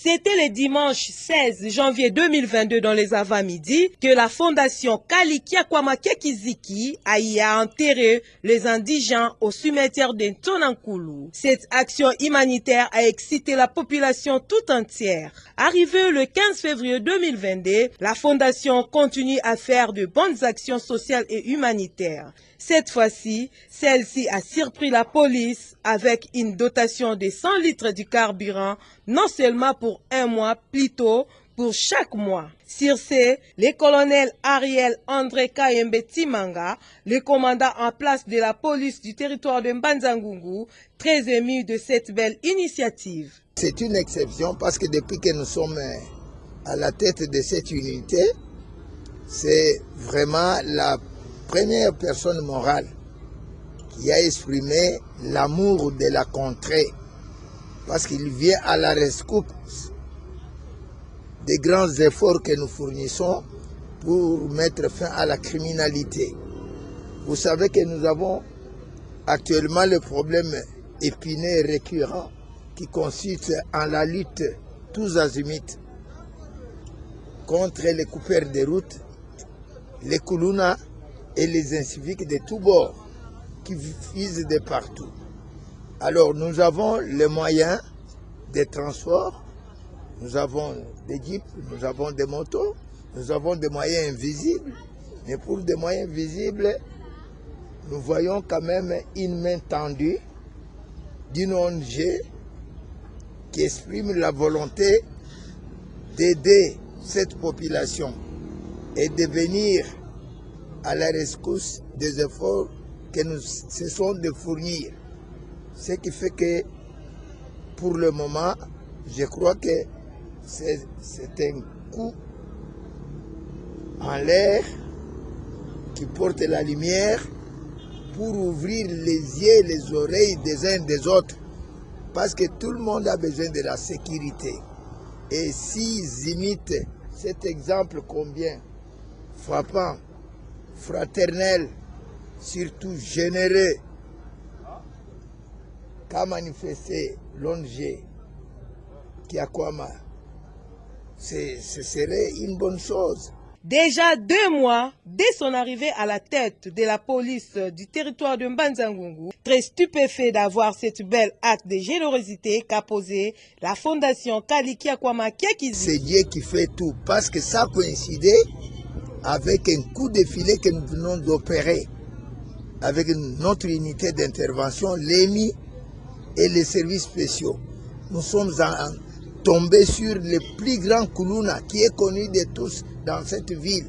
C'était le dimanche 16 janvier 2022 dans les avant-midi que la fondation Kalikia Kwamake Kiziki a enterré les indigènes au cimetière de Ntonankulu. Cette action humanitaire a excité la population tout entière. Arrivé le 15 février 2022, la fondation continue à faire de bonnes actions sociales et humanitaires. Cette fois-ci, celle-ci a surpris la police avec une dotation de 100 litres de carburant, non seulement pour un mois, plutôt pour chaque mois. Sur ce, le colonel Ariel André Kayembe Timanga, le commandant en place de la police du territoire de Mbanza-Ngungu, très ému de cette belle initiative. C'est une exception parce que depuis que nous sommes à la tête de cette unité, c'est vraiment la première personne morale qui a exprimé l'amour de la contrée, parce qu'il vient à la rescousse des grands efforts que nous fournissons pour mettre fin à la criminalité. Vous savez que nous avons actuellement le problème épineux et récurrent qui consiste en la lutte tous azimuts contre les coupeurs de route, les koulouna et les inciviques de tous bords qui visent de partout. Alors nous avons les moyens de transport, nous avons des jeeps, nous avons des motos, nous avons des moyens invisibles, mais pour des moyens visibles, nous voyons quand même une main tendue d'une ONG qui exprime la volonté d'aider cette population et de venir à la rescousse des efforts que nous cessons de fournir. Ce qui fait que pour le moment, je crois que c'est un coup en l'air qui porte la lumière pour ouvrir les yeux et les oreilles des uns des autres. Parce que tout le monde a besoin de la sécurité. Et s'ils imitent cet exemple combien frappant, fraternel, surtout généreux, qu'a manifesté l'ONG Kiakwama, ce serait une bonne chose. Déjà 2 mois, dès son arrivée à la tête de la police du territoire de Mbanza-Ngungu, très stupéfait d'avoir cette belle acte de générosité qu'a posé la fondation Kalikia Kwamake Kiziki. C'est Dieu qui fait tout, parce que ça coïncidait avec un coup de filet que nous venons d'opérer avec notre unité d'intervention, l'EMI et les services spéciaux. Nous sommes tombés sur le plus grand koulouna qui est connu de tous dans cette ville,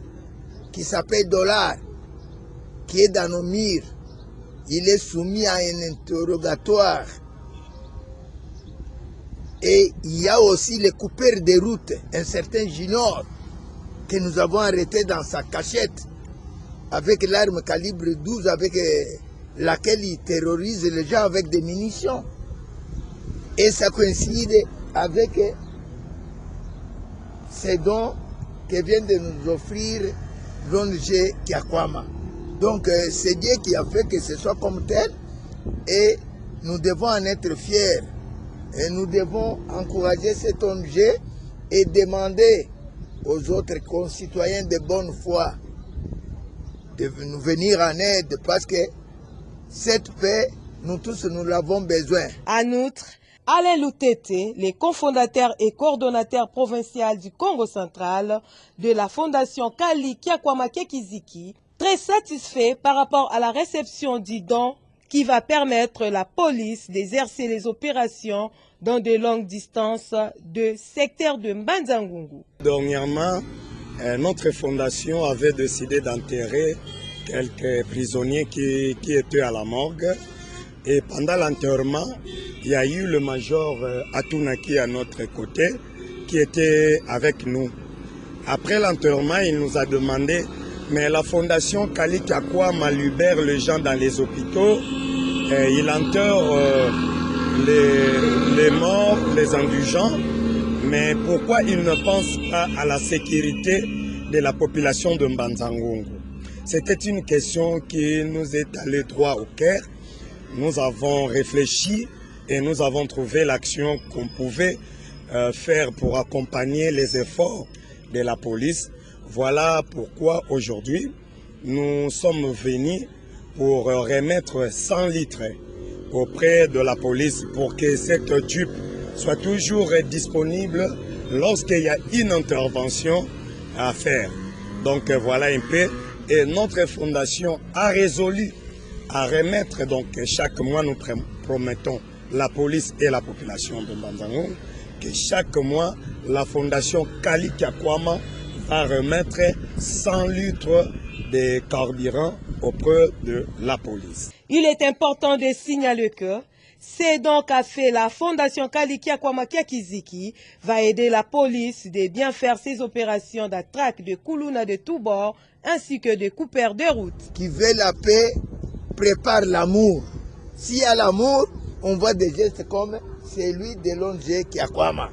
qui s'appelle Dollar, qui est dans nos murs. Il est soumis à un interrogatoire. Et il y a aussi les coupeurs de route, un certain Junior, que nous avons arrêté dans sa cachette avec l'arme calibre 12 avec laquelle il terrorise les gens avec des munitions. Et ça coïncide avec ces dons que vient de nous offrir l'ONG Kiakwama. Donc c'est Dieu qui a fait que ce soit comme tel et nous devons en être fiers. Et nous devons encourager cette ONG et demander aux autres concitoyens de bonne foi de nous venir en aide parce que cette paix, nous tous, nous l'avons besoin. En outre, Alain Loutete, le cofondateur et coordonnateur provincial du Congo central de la fondation Kalikia Kwamake Kiziki, très satisfait par rapport à la réception du don qui va permettre à la police d'exercer les opérations dans de longues distances de secteur de Mbanza-Ngungu. Dernièrement, notre fondation avait décidé d'enterrer quelques prisonniers qui étaient à la morgue. Et pendant l'enterrement, il y a eu le major Atunaki à notre côté qui était avec nous. Après l'enterrement, il nous a demandé, mais la fondation Kalikia Kwama libère les gens dans les hôpitaux, il enterre les morts, les indigents, mais pourquoi il ne pense pas à la sécurité de la population de Mbanza-Ngungu? C'était une question qui nous est allée droit au cœur. Nous avons réfléchi et nous avons trouvé l'action qu'on pouvait faire pour accompagner les efforts de la police. Voilà pourquoi aujourd'hui, nous sommes venus pour remettre 100 litres auprès de la police pour que cette tube soit toujours disponible lorsqu'il y a une intervention à faire. Donc voilà un peu. Et notre fondation a résolu à remettre, donc chaque mois nous promettons la police et la population de Mbanzangoum que chaque mois la fondation Kali Kiakwama va remettre 100 litres de carburant auprès de la police. Il est important de signaler que c'est donc qu'a fait la fondation Kali Kiakwama Kiziki va aider la police de bien faire ses opérations d'attraque de Koulouna de tous bords ainsi que de coupeurs de route. Qui veut la paix prépare l'amour. S'il y a l'amour, on voit des gestes comme celui de l'ONG Kiakwama.